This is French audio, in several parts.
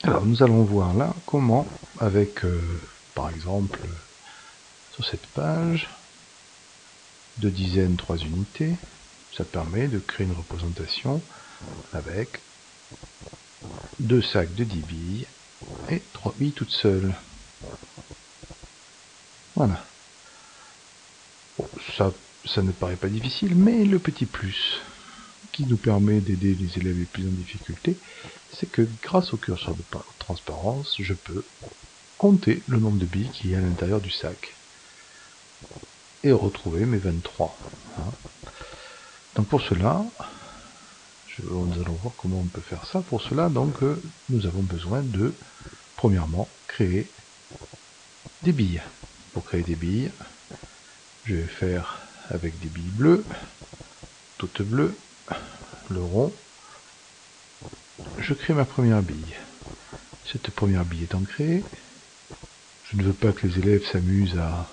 Alors, nous allons voir là comment, avec, par exemple, sur cette page, 2 dizaines, 3 unités, ça permet de créer une représentation avec 2 sacs de 10 billes et 3 billes toutes seules. Voilà. Bon, ça ne paraît pas difficile, mais le petit plus qui nous permet d'aider les élèves les plus en difficulté, c'est que grâce au curseur de transparence, je peux compter le nombre de billes qu'il y a à l'intérieur du sac et retrouver mes 23. Donc pour cela, nous allons voir comment on peut faire ça. Pour cela, donc, nous avons besoin de, premièrement, créer des billes. Pour créer des billes, je vais faire avec des billes bleues, toutes bleues, le rond. Je crée ma première bille. Cette première bille étant créée, je ne veux pas que les élèves s'amusent à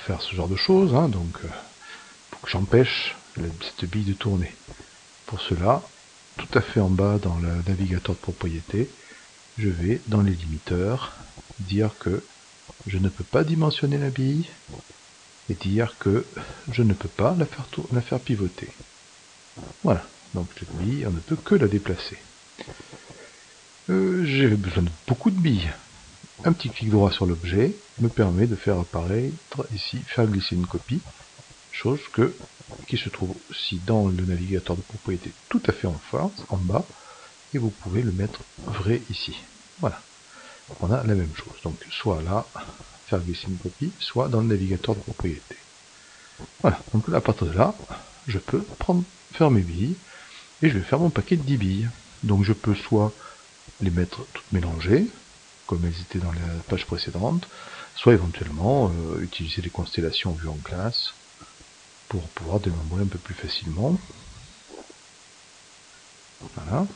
faire ce genre de choses, donc pour que j'empêche cette bille de tourner. Pour cela, tout à fait en bas dans le navigateur de propriété, je vais dans les limiteurs dire que je ne peux pas dimensionner la bille et dire que je ne peux pas la faire pivoter. Voilà, donc cette bille, on ne peut que la déplacer. J'ai besoin de beaucoup de billes. Un petit clic droit sur l'objet me permet de faire apparaître ici, faire glisser une copie, chose qui se trouve aussi dans le navigateur de propriété tout à fait en bas, et vous pouvez le mettre vrai ici. Voilà, on a la même chose, donc soit là, faire glisser une copie, soit dans le navigateur de propriété. Voilà, donc à partir de là, je peux faire mes billes, et je vais faire mon paquet de 10 billes. Donc je peux soit les mettre toutes mélangées, comme elles étaient dans la page précédente, soit éventuellement utiliser les constellations vues en classe pour pouvoir dénombrer un peu plus facilement. Voilà.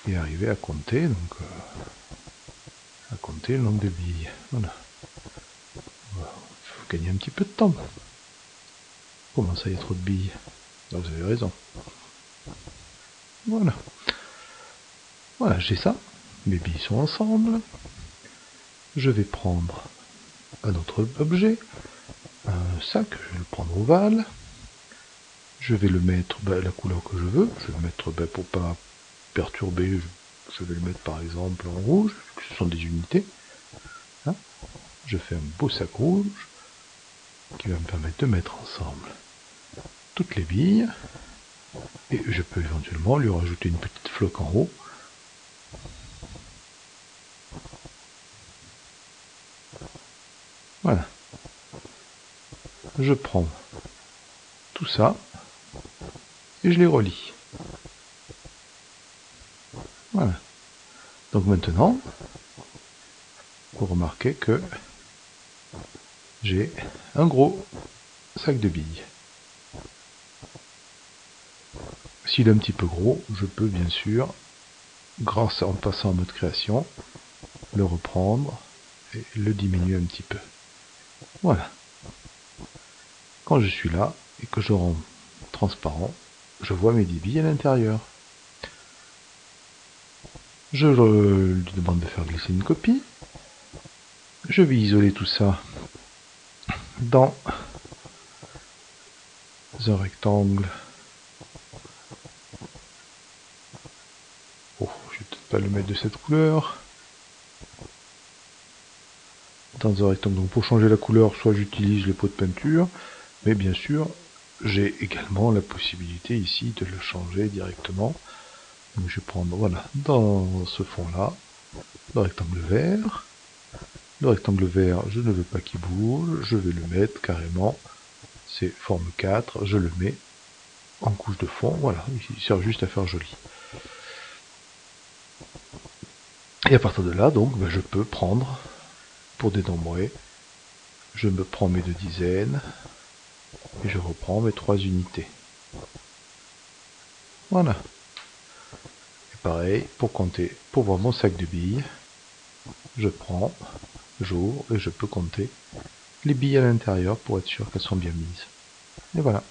Et arriver à compter, donc à compter le nombre de billes. Voilà. Il faut gagner un petit peu de temps. Comment ça, il y a trop de billes? Là, vous avez raison. Voilà. Voilà, j'ai ça. Mes billes sont ensemble. Je vais prendre un autre objet, un sac, je vais le prendre ovale. Je vais le mettre la couleur que je veux. Je vais le mettre pour pas perturber, je vais le mettre par exemple en rouge, vu que ce sont des unités. Je fais un beau sac rouge qui va me permettre de mettre ensemble toutes les billes. Et je peux éventuellement lui rajouter une petite floque en haut. Voilà. Je prends tout ça et je les relie. Voilà. Donc maintenant, vous remarquez que j'ai un gros sac de billes. S'il est un petit peu gros, je peux bien sûr, grâce en passant en mode création, le reprendre et le diminuer un petit peu. Voilà. Quand je suis là et que je rends transparent, je vois mes 10 billes à l'intérieur. Je lui demande de faire glisser une copie. Je vais isoler tout ça dans un rectangle. Oh, je vais peut-être pas le mettre de cette couleur. Dans un rectangle. Donc pour changer la couleur, soit j'utilise les pots de peinture, mais bien sûr, j'ai également la possibilité ici de le changer directement. Donc je vais prendre, voilà, dans ce fond-là, le rectangle vert. Le rectangle vert, je ne veux pas qu'il bouge, je vais le mettre carrément, c'est forme 4, je le mets en couche de fond, voilà, il sert juste à faire joli. Et à partir de là, donc, je peux prendre, pour dénombrer, je me prends mes 2 dizaines, et je reprends mes 3 unités. Voilà. Et pareil, pour compter, pour voir mon sac de billes, je prends, j'ouvre, et je peux compter les billes à l'intérieur pour être sûr qu'elles sont bien mises. Et voilà.